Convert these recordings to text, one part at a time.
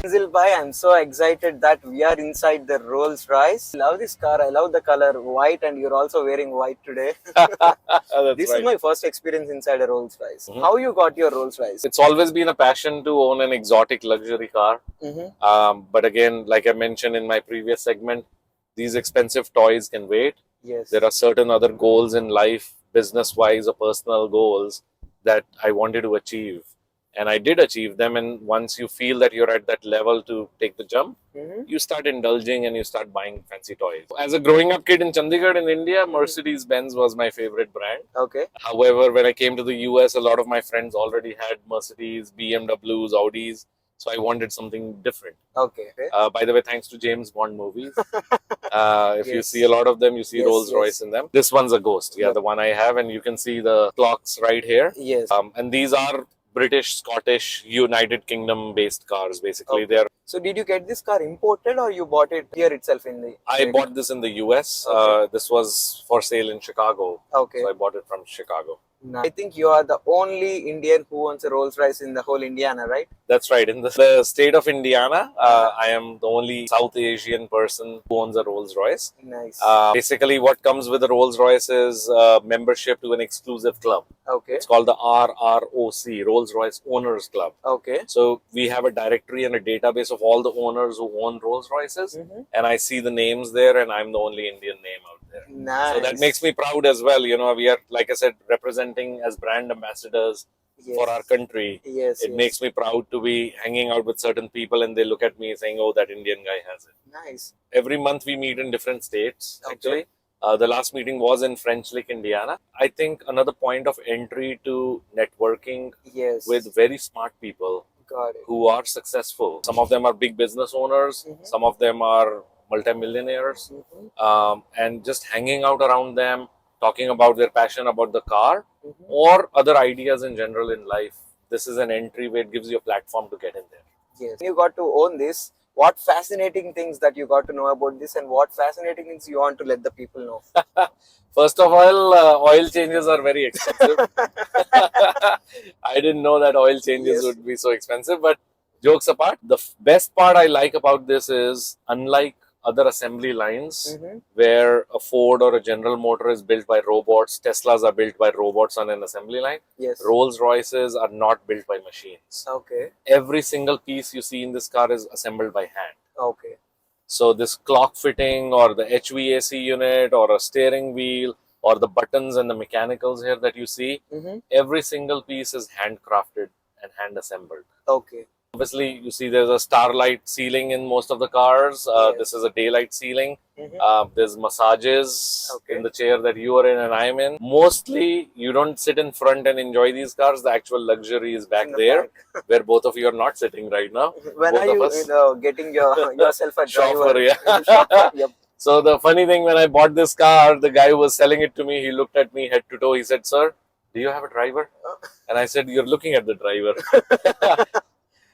Manzil bhai, I'm so excited that we are inside the Rolls Royce. I love this car. I love the color white, and you're also wearing white today. That's This is right. my first experience inside a Rolls Royce. Mhm. How you got your Rolls Royce? It's always been a passion to own an exotic luxury car. But again, like I mentioned in my previous segment, these expensive toys can wait. Yes. There are certain other goals in life, business wise or personal goals, that I wanted to achieve. And I did achieve them. And once you feel that you're at that level to take the jump, you start indulging and you start buying fancy toys. As a growing up kid in Chandigarh in India, Mercedes Benz was my favorite brand. Okay. However, when I came to the US, a lot of my friends already had Mercedes, BMWs, Audis. So I wanted something different. Okay. By the way, thanks to James Bond movies. If you Yes. see a lot of them, you see Yes, Rolls Royce in them. This one's a Ghost. Yeah, Yep. the one I have, and you can see the clocks right here. Yes. And these are British, Scottish, United Kingdom based cars. Basically, Okay. they're. So did you get this car imported or you bought it here itself in the? I bought this in the US. Okay. This was for sale in Chicago. Okay. So I bought it from Chicago. I think you are the only Indian who owns a Rolls Royce in the whole Indiana, right? That's right. In the state of Indiana, I am the only South Asian person who owns a Rolls Royce. Nice. Basically, what comes with a Rolls Royce is membership to an exclusive club. Okay. It's called the RROC, Rolls Royce Owners Club. Okay. So we have a directory and a database of all the owners who own Rolls Royces, and I see the names there, and I'm the only Indian name out there. Nice. So that makes me proud as well. You know, we are, like I said, representing as brand ambassadors for our country. Yes. It makes me proud to be hanging out with certain people and they look at me saying, oh, that Indian guy has it. Nice. Every month we meet in different states, Okay. actually. The last meeting was in French Lick, Indiana. I think another point of entry to networking Yes. with very smart people Got it. who are successful. Some of them are big business owners, some of them are multimillionaires, and just hanging out around them, talking about their passion about the car or other ideas in general in life. This is an entry where it gives you a platform to get in there. Yes. You got to own this. What fascinating things that you got to know about this, and what fascinating things you want to let the people know? First of all, oil changes are very expensive. I didn't know that oil changes would be so expensive, but jokes apart, the best part I like about this is, unlike other assembly lines where a Ford or a General Motor is built by robots, Teslas are built by robots on an assembly line. Yes. Rolls Royces are not built by machines. Okay. Every single piece you see in this car is assembled by hand. Okay. So this clock fitting or the HVAC unit or a steering wheel or the buttons and the mechanicals here that you see, every single piece is handcrafted and hand assembled. Okay. Obviously, you see there's a starlight ceiling in most of the cars. This is a daylight ceiling. There's massages in the chair that you are in and I'm in. Mostly, you don't sit in front and enjoy these cars. The actual luxury is back there, where both of you are not sitting right now. When both are you getting yourself a driver? Chauffeur, yeah. Chauffeur, yep. So the funny thing, when I bought this car, the guy who was selling it to me, he looked at me head to toe. He said, "Sir, do you have a driver?" And I said, "You're looking at the driver."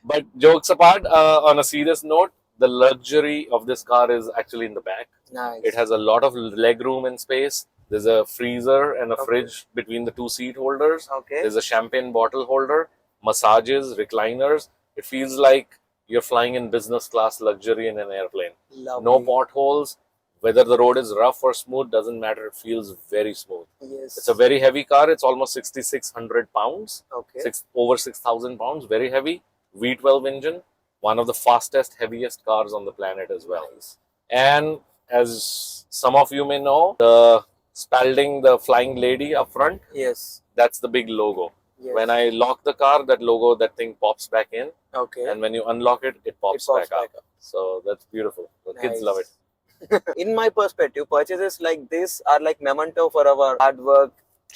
But jokes apart, on a serious note, the luxury of this car is actually in the back. Nice. It has a lot of leg room and space. There's a freezer and a fridge between the two seat holders. Okay. There's a champagne bottle holder, massages, recliners. It feels like you're flying in business class luxury in an airplane. Lovely. No potholes. Whether the road is rough or smooth doesn't matter. It feels very smooth. Yes. It's a very heavy car. It's almost 6,600 pounds. Okay. Over 6,000 pounds. Very heavy. V12 engine, one of the fastest, heaviest cars on the planet as well. Nice. And as some of you may know, the Spalding, the flying lady up front, Yes. that's the big logo. Yes. When I lock the car, that logo, that thing pops back in. Okay. And when you unlock it, it pops back up. So that's beautiful. The kids love it. In my perspective, purchases like this are like memento for our hard work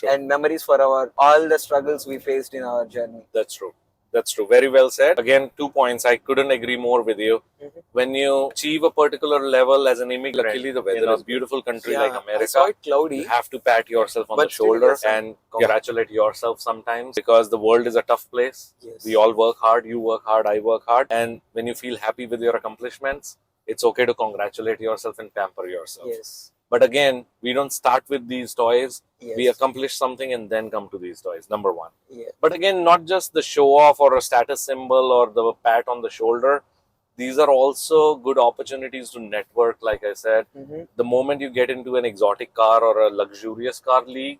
and memories for all the struggles we faced in our journey. That's true. That's true. Very well said. Again, 2 points. I couldn't agree more with you. When you achieve a particular level as an immigrant, luckily the weather in a beautiful country like America, I saw it cloudy. you have to pat yourself on the shoulder and congratulate yourself sometimes, because the world is a tough place. Yes. We all work hard. You work hard. I work hard. And when you feel happy with your accomplishments, it's okay to congratulate yourself and pamper yourself. Yes. But again, we don't start with these toys. Yes. We accomplish something and then come to these toys, number one. Yeah. But again, not just the show off or a status symbol or the pat on the shoulder. these are also good opportunities to network. Like I said, the moment you get into an exotic car or a luxurious car league,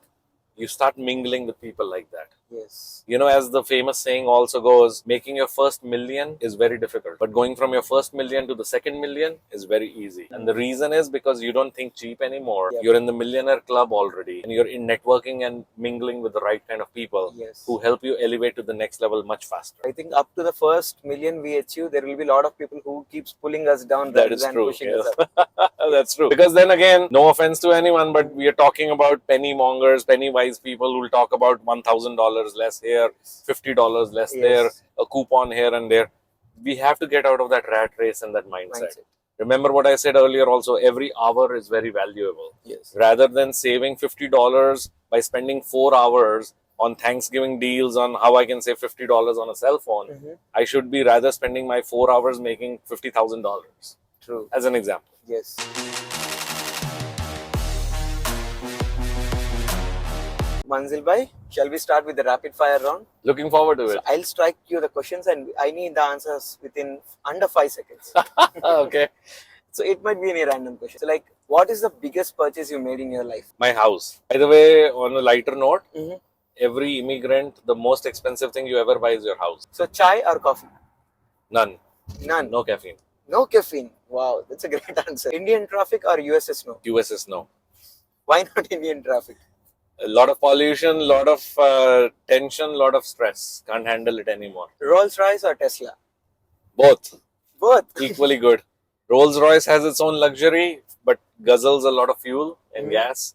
you start mingling with people like that. Yes. You know, as the famous saying also goes, making your first million is very difficult, but going from your first million to the second million is very easy. And the reason is because you don't think cheap anymore. Yep. You're in the millionaire club already, and you're in networking and mingling with the right kind of people Yes. who help you elevate to the next level much faster. I think up to the first million we achieve, there will be a lot of people who keeps pulling us down That rather is than true. pushing Yes. us up. That's true. Because then again, no offense to anyone, but we are talking about penny mongers, penny wise people who will talk about $1,000 less here, $50 less Yes. there, a coupon here and there. We have to get out of that rat race and that mindset. Remember what I said earlier also, every hour is very valuable. Yes. Rather than saving $50 by spending 4 hours on Thanksgiving deals on how I can save $50 on a cell phone, I should be rather spending my 4 hours making $50,000. True. As an example. Yes. Manzil bhai, shall we start with the rapid fire round? Looking forward to So it. I'll strike you the questions and I need the answers within under 5 seconds. Okay. So it might be any random question. So like, what is the biggest purchase you made in your life? My house. By the way, on a lighter note, Mhm. every immigrant, the most expensive thing you ever buy is your house. So chai or coffee? None. None. No caffeine. No caffeine. Wow, that's a great answer. Indian traffic or US snow? US is no. Why not Indian traffic? A lot of pollution, lot of tension, lot of stress. Can't handle it anymore. Rolls Royce or Tesla? Both. Both. Equally good. Rolls Royce has its own luxury, but guzzles a lot of fuel and gas.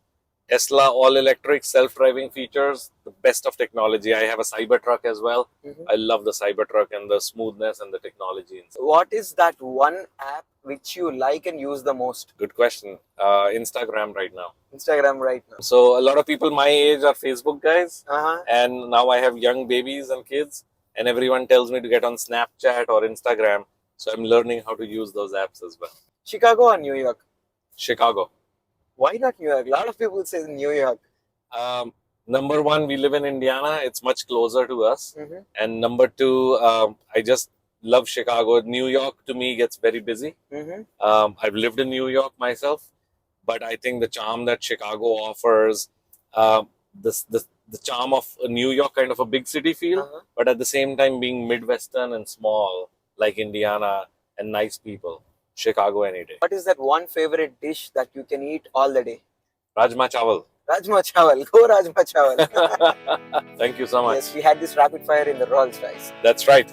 Tesla, all electric, self-driving features, the best of technology. I have a Cybertruck as well. I love the Cybertruck and the smoothness and the technology inside. What is that one app which you like and use the most? Good question. Instagram right now. Instagram right now. So a lot of people my age are Facebook guys, Uh-huh. and now I have young babies and kids, and everyone tells me to get on Snapchat or Instagram. So I'm learning how to use those apps as well. Chicago or New York? Chicago. Why not New York? A lot of people say New York. Number one, we live in Indiana. It's much closer to us. And number two, I just love Chicago. New York to me gets very busy. I've lived in New York myself, but I think the charm that Chicago offers, the charm of a New York kind of a big city feel, but at the same time being Midwestern and small like Indiana and nice people. Chicago any day. What is that one favorite dish that you can eat all the day? Rajma chawal. Rajma chawal. Go Rajma chawal. Thank you so much. Yes, we had this rapid fire in the Rolls Royce. That's right.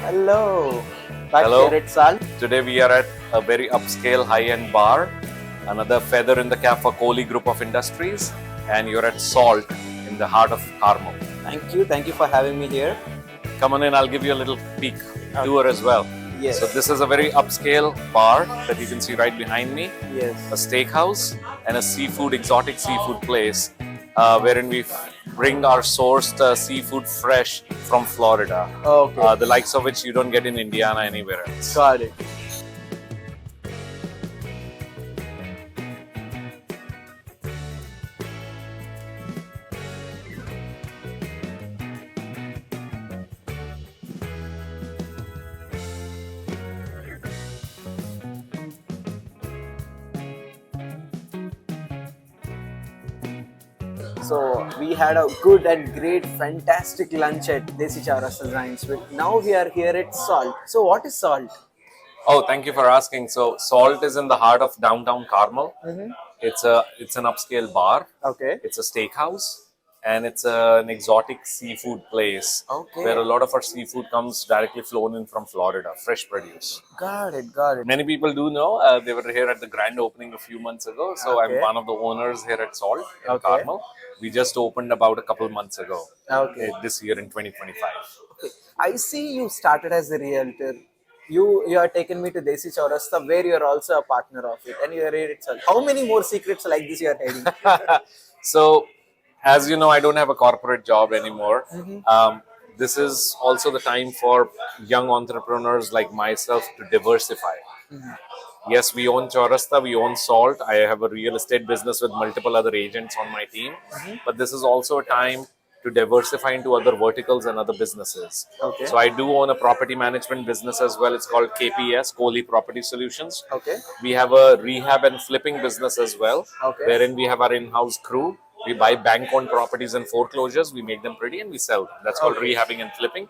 Hello. Back Hello. here at Salt. Today we are at a very upscale high-end bar, another feather in the cap for Kohli Group of Industries, and you're at Salt in the heart of Carmel. Thank you. Thank you for having me here. Come on in, I'll give you a little peek tour as well. Yes. So this is a very upscale bar that you can see right behind me, Yes. a steakhouse and a seafood, exotic seafood place wherein we bring our sourced seafood fresh from Florida. Okay. The likes of which you don't get in Indiana anywhere else. Got it. So we had a good and great, fantastic lunch at Desi Chaurasta Giants. But now we are here at Salt. So what is Salt? Oh, thank you for asking. So Salt is in the heart of downtown Carmel. It's an upscale bar. Okay. It's a steakhouse, and it's an exotic seafood place Okay. where a lot of our seafood comes directly flown in from Florida, fresh produce. Got it. Got it. Many people do know they were here at the grand opening a few months ago. So Okay. I'm one of the owners here at Salt in Okay. Carmel. We just opened about a couple months ago. Okay. This year in 2025. Okay. I see you started as a realtor. You are taken me to Desi Chaurasta where you are also a partner of it and you are here at Salt. How many more secrets like this you are hiding? So as you know, I don't have a corporate job anymore. This is also the time for young entrepreneurs like myself to diversify. Yes, we own Chaurasta, we own Salt. I have a real estate business with multiple other agents on my team. But this is also a time to diversify into other verticals and other businesses. Okay. So I do own a property management business as well. It's called KPS, Kohli Property Solutions. Okay. We have a rehab and flipping business as well, Okay. wherein we have our in-house crew. We buy bank-owned properties and foreclosures. We make them pretty and we sell them. That's called rehabbing and flipping.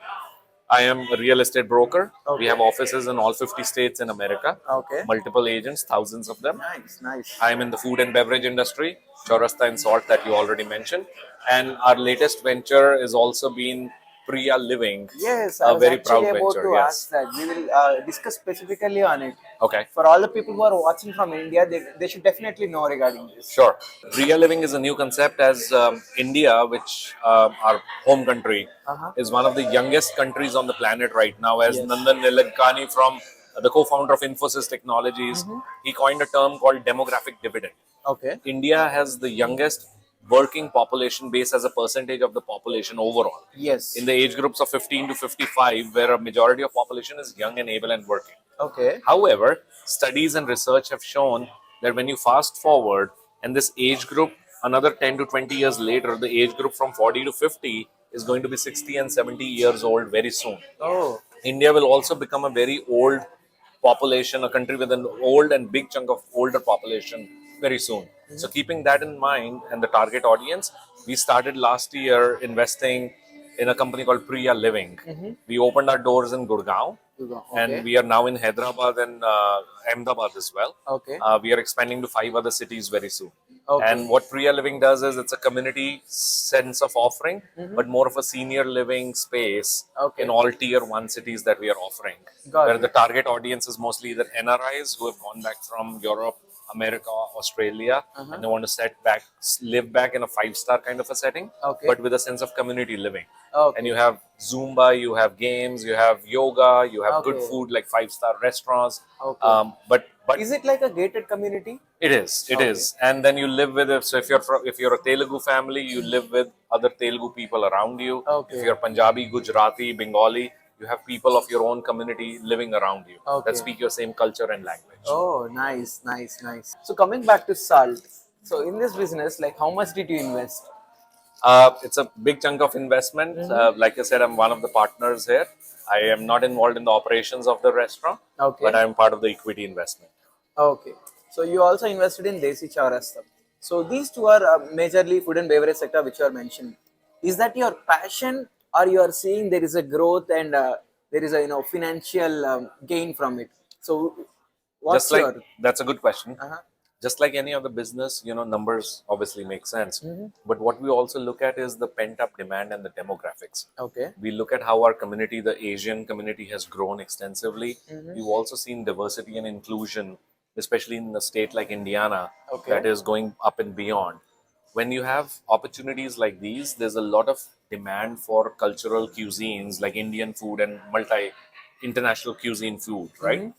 I am a real estate broker. Okay. We have offices in all 50 states in America. Okay. Multiple agents, thousands of them. Nice, nice. I am in the food and beverage industry, Chaurasta and Salt that you already mentioned. And our latest venture has also been Priya Living. Yes, I a was very actually proud about venture. to Yes. ask that. We will discuss specifically on it. Okay. For all the people who are watching from India, they should definitely know regarding this. Sure. Priya Living is a new concept as India, which our home country, is one of the youngest countries on the planet right now. As Nandan Nilekani from the co-founder of Infosys Technologies, he coined a term called demographic dividend. Okay. India has the youngest working population base as a percentage of the population overall. Yes. In the age groups of 15 to 55, where a majority of population is young and able and working. Okay. However, studies and research have shown that when you fast forward and this age group, another 10 to 20 years later, the age group from 40 to 50 is going to be 60 and 70 years old very soon. Oh. India will also become a very old population, a country with an old and big chunk of older population very soon. So keeping that in mind and the target audience, we started last year investing in a company called Priya Living. We opened our doors in Gurgaon. And we are now in Hyderabad and Ahmedabad as well. Okay. We are expanding to 5 other cities very soon. Okay. And what Priya Living does is it's a community sense of offering, but more of a senior living space in all tier 1 cities that we are offering. Where the target audience is mostly either NRIs who have gone back from Europe, America, Australia, and they want to live back in a 5-star kind of a setting, but with a sense of community living. And you have Zumba, you have games, you have yoga, you have good food like 5-star restaurants. But Is it like a gated community? it is. And then you live with it. So if you're a Telugu family, you live with other Telugu people around you. If you're Punjabi, Gujarati, Bengali, you have people of your own community living around you that speak your same culture and language. Oh, nice, nice, nice. So coming back to Salt, so in this business, like how much did you invest? It's a big chunk of investment. Like I said, I'm one of the partners here. I am not involved in the operations of the restaurant, but I'm part of the equity investment. Okay. So you also invested in Desi Chaurasta. So these two are majorly food and beverage sector, which you are mentioning. Is that your passion, or you are seeing there is a growth and there is a financial gain from it? So what's that's a good question. Just like any other business, numbers obviously make sense. But what we also look at is the pent-up demand and the demographics. Okay. We look at how our community, the Asian community, has grown extensively. We've also seen diversity and inclusion, especially in a state like Indiana, that is going up and beyond. When you have opportunities like these, there's a lot of demand for cultural cuisines like Indian food and multi-international cuisine food, right?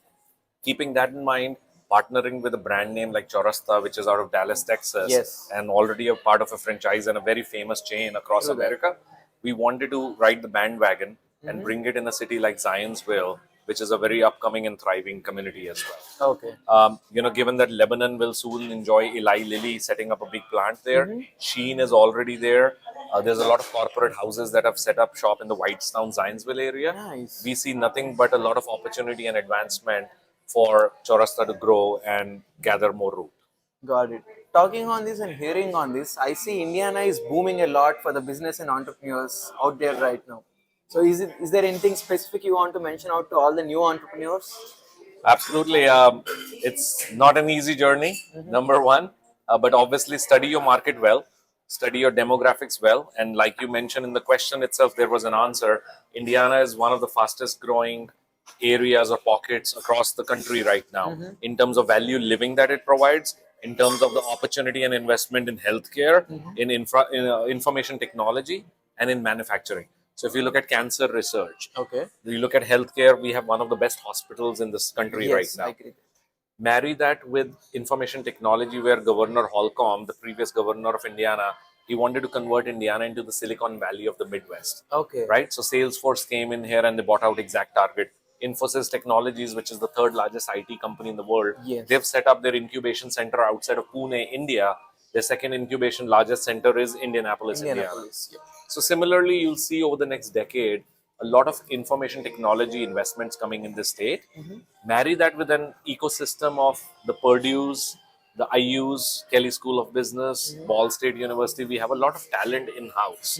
Keeping that in mind, partnering with a brand name like Chaurasta, which is out of Dallas, Texas, and already a part of a franchise and a very famous chain across America, we wanted to ride the bandwagon and bring it in a city like Zionsville, which is a very upcoming and thriving community as well. Okay. Given that Lebanon will soon enjoy Eli Lilly setting up a big plant there, Sheen is already there. There's a lot of corporate houses that have set up shop in the Whitestown, Zionsville area. Nice. We see nothing but a lot of opportunity and advancement for Chaurasta to grow and gather more root. Got it. Talking on this and hearing on this, I see Indiana is booming a lot for the business and entrepreneurs out there right now. So is there anything specific you want to mention out to all the new entrepreneurs? Absolutely. It's not an easy journey, number one, but obviously study your market well, study your demographics well. And like you mentioned in the question itself, there was an answer. Indiana is one of the fastest growing areas or pockets across the country right now in terms of value living that it provides, in terms of the opportunity and investment in healthcare, in information technology, and in manufacturing. So if you look at cancer research, you look at healthcare, we have one of the best hospitals in this country right now. I agree. Marry that with information technology, where Governor Holcomb, the previous governor of Indiana, he wanted to convert Indiana into the Silicon Valley of the Midwest. Okay. Right? So Salesforce came in here and they bought out Exact Target. Infosys Technologies, which is the third largest IT company in the world, Yes. they've set up their incubation center outside of Pune, India. Their second incubation largest center is Indianapolis, Indiana. Indianapolis. Yeah. So similarly, you'll see over the next decade a lot of information technology investments coming in this state. Marry that with an ecosystem of the Purdue's, the IU's, Kelly School of Business, Ball State University. We have a lot of talent in house.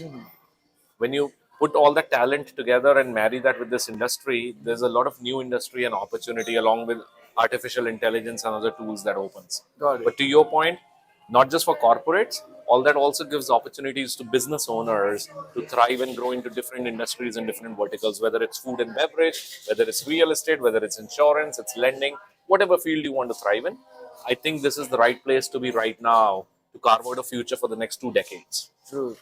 When you put all that talent together and marry that with this industry, there's a lot of new industry and opportunity along with artificial intelligence and other tools that opens. Got it. But to your point, not just for corporates, all that also gives opportunities to business owners to thrive and grow into different industries and different verticals, whether it's food and beverage, whether it's real estate, whether it's insurance, it's lending, whatever field you want to thrive in. I think this is the right place to be right now to carve out a future for the next 2 decades. True.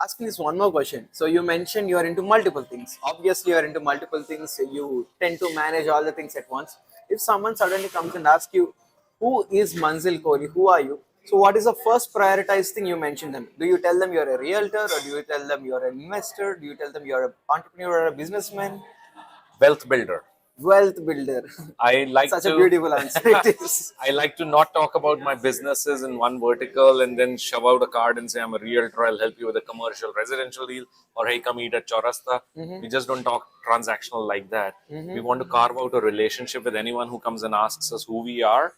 Asking this one more question. So you mentioned you are into multiple things. Obviously, you are into multiple things. You tend to manage all the things at once. If someone suddenly comes and asks you, "Who is Manzil Kohli? Who are you?" So what is the first prioritized thing you mention them? Do you tell them you're a realtor, or do you tell them you're an investor? Do you tell them you're an entrepreneur or a businessman? Wealth builder. Wealth builder. I like Such to a beautiful answer it is. I like to not talk about my businesses in one vertical and then shove out a card and say I'm a realtor. I'll help you with a commercial residential deal, or hey, come eat at Chaurasta. We just don't talk transactional like that. We want to carve out a relationship with anyone who comes and asks us who we are.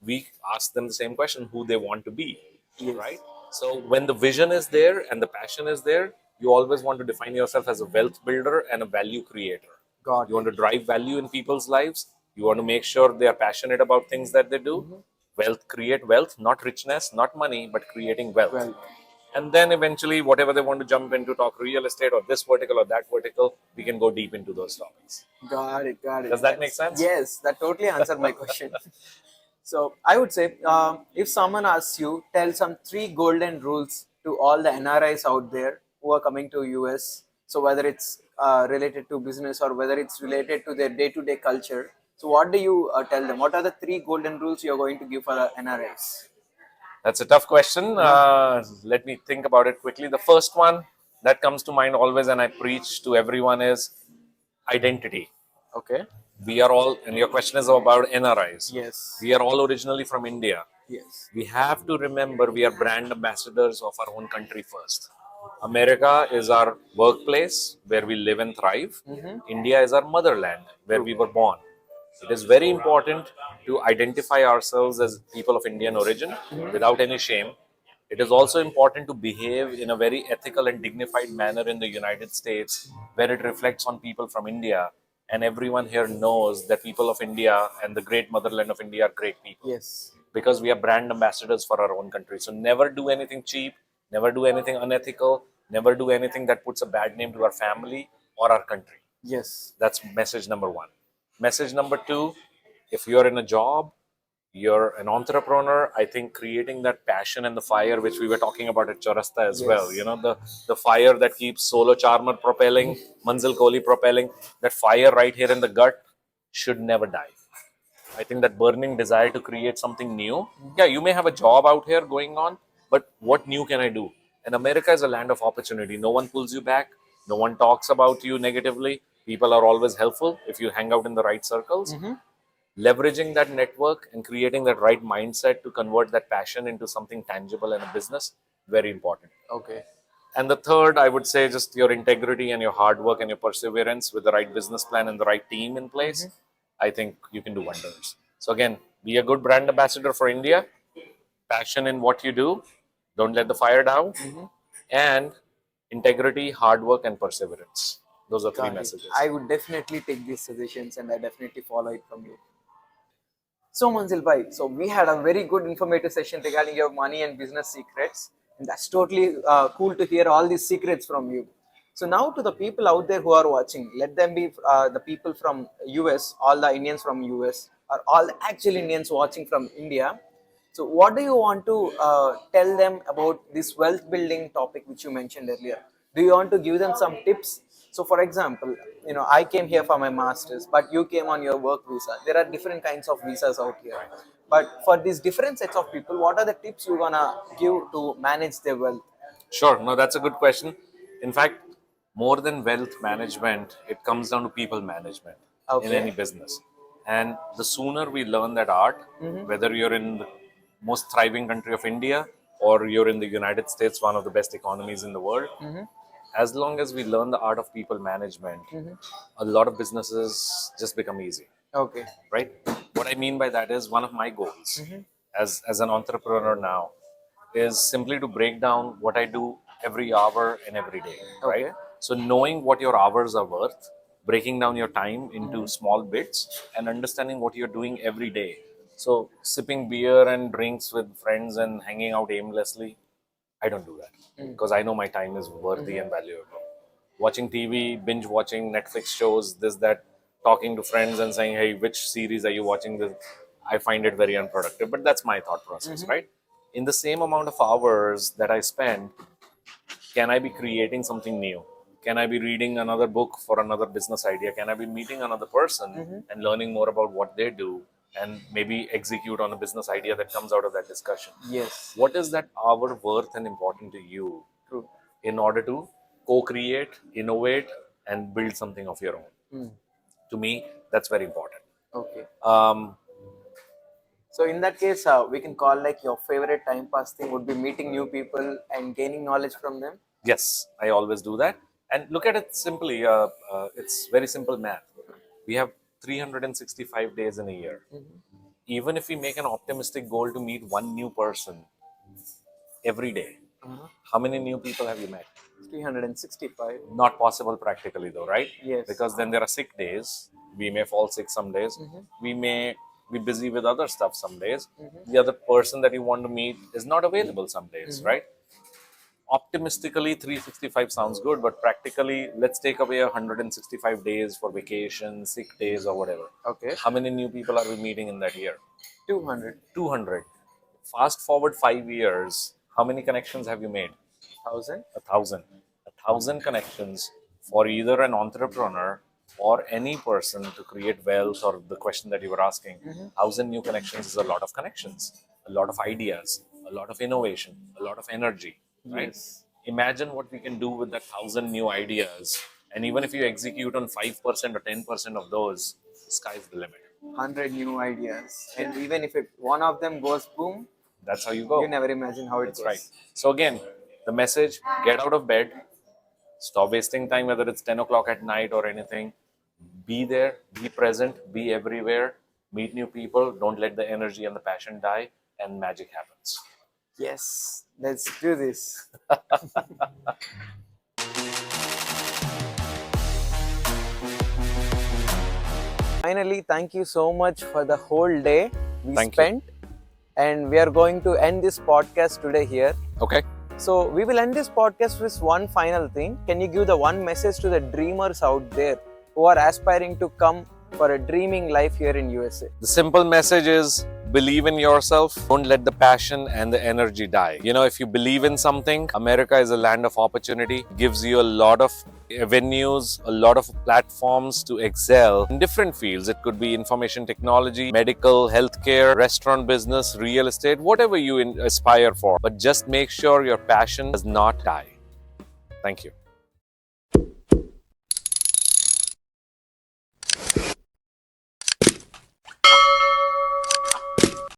We ask them the same question: who they want to be, right? So when the vision is there and the passion is there, you always want to define yourself as a wealth builder and a value creator. Got You want to drive value in people's lives. You want to make sure they are passionate about things that they do. Wealth, create wealth, not richness, not money, but creating wealth. Wealth. And then eventually, whatever they want to jump into, talk real estate or this vertical or that vertical, we can go deep into those topics. Got it. Got it. Does that make sense? Yes, that totally answered my question. So I would say, if someone asks you, tell some 3 golden rules to all the NRIs out there who are coming to US. So whether it's related to business or whether it's related to their day-to-day culture. So what do you tell them? What are the 3 golden rules you're going to give for the NRIs? That's a tough question. Let me think about it quickly. The first one that comes to mind always, and I preach to everyone, is identity. Okay. We are all, and your question is about NRIs. Yes. We are all originally from India. Yes. We have to remember we are brand ambassadors of our own country first. America is our workplace where we live and thrive. India is our motherland where we were born. It is very important to identify ourselves as people of Indian origin without any shame. It is also important to behave in a very ethical and dignified manner in the United States where it reflects on people from India. And everyone here knows that people of India and the great motherland of India are great people Yes. because we are brand ambassadors for our own country. So never do anything cheap, never do anything unethical, never do anything that puts a bad name to our family or our country. Yes. That's message number one. Message number two, if you're in a job, you're an entrepreneur, I think creating that passion and the fire, which we were talking about at Chaurasta as well, you know, the fire that keeps SoloCharmer propelling, Manzil Kohli propelling, that fire right here in the gut should never die. I think that burning desire to create something new. Yeah, you may have a job out here going on, but what new can I do? And America is a land of opportunity. No one pulls you back. No one talks about you negatively. People are always helpful if you hang out in the right circles. Leveraging that network and creating that right mindset to convert that passion into something tangible in a business, very important. Okay. And the third, I would say, just your integrity and your hard work and your perseverance with the right business plan and the right team in place. I think you can do wonders. So again, be a good brand ambassador for India, passion in what you do, don't let the fire down, and integrity, hard work, and perseverance. Those are 3 Got it. messages. I would definitely take these suggestions and I definitely follow it from you. So Manzil bhai, so we had a very good informative session regarding your money and business secrets, and that's totally cool to hear all these secrets from you. So now to the people out there who are watching, let them be the people from US, all the Indians from US, or all the actual Indians watching from India. So what do you want to tell them about this wealth building topic which you mentioned earlier? Do you want to give them some tips? So for example, you know, I came here for my master's, but you came on your work visa. There are different kinds of visas out here. But for these different sets of people, what are the tips you're gonna give to manage their wealth? Sure. No, that's a good question. In fact, more than wealth management, it comes down to people management in any Okay. business. And the sooner we learn that art, whether you're in the most thriving country of India or you're in the United States, one of the best economies in the world, as long as we learn the art of people management, a lot of businesses just become easy, Okay. right? What I mean by that is one of my goals as an entrepreneur now is simply to break down what I do every hour and every day, right? Okay. So knowing what your hours are worth, breaking down your time into small bits and understanding what you're doing every day. So sipping beer and drinks with friends and hanging out aimlessly, I don't do that because I know my time is worthy and valuable. Watching TV, binge watching Netflix shows, this, that, talking to friends and saying, hey, which series are you watching? This, I find it very unproductive, but that's my thought process, right? In the same amount of hours that I spend, can I be creating something new? Can I be reading another book for another business idea? Can I be meeting another person and learning more about what they do and maybe execute on a business idea that comes out of that discussion? Yes. What is that hour worth and important to you True. in order to co-create, innovate, and build something of your own? To me, that's very important. Okay. Um, So in that case, we can call like your favorite time pass thing would be meeting new people and gaining knowledge from them. yes, I always do that. And look at it simply. It's very simple math. We have 365 days in a year. Even if we make an optimistic goal to meet one new person every day, how many new people have you met? 365. Not possible practically, though, right? Yes. Because then there are sick days. We may fall sick some days. We may be busy with other stuff some days. The other person that you want to meet is not available some days, right? Optimistically, 365 sounds good, but practically, let's take away 165 days for vacation, sick days, or whatever. Okay. How many new people are we meeting in that year? 200. 200. Fast forward 5 years, how many connections have you made? 1000. 1,000. 1,000 connections for either an entrepreneur or any person to create wealth, or the question that you were asking. 1,000 new connections is a lot of connections, a lot of ideas, a lot of innovation, a lot of energy, right? Yes. Imagine what we can do with that 1,000 new ideas. And even if you execute on 5% or 10% of those, sky's the limit. 100 new ideas. And even if one of them goes boom, That's how you go. you never imagine how it That's goes. right. So again, the message: get out of bed, stop wasting time, whether it's 10 o'clock at night or anything. Be there, be present, be everywhere, meet new people. Don't let the energy and the passion die, and magic happens. Yes. Let's do this. Finally, thank you so much for the whole day we Thank you. spent. And we are going to end this podcast today here. Okay. So we will end this podcast with one final thing. Can you give the one message to the dreamers out there who are aspiring to come for a dreaming life here in USA? The simple message is believe in yourself. Don't let the passion and the energy die. You know, if you believe in something, America is a land of opportunity. It gives you a lot of venues, a lot of platforms to excel in different fields. It could be information technology, medical, healthcare, restaurant business, real estate, whatever you aspire for. But just make sure your passion does not die. Thank you.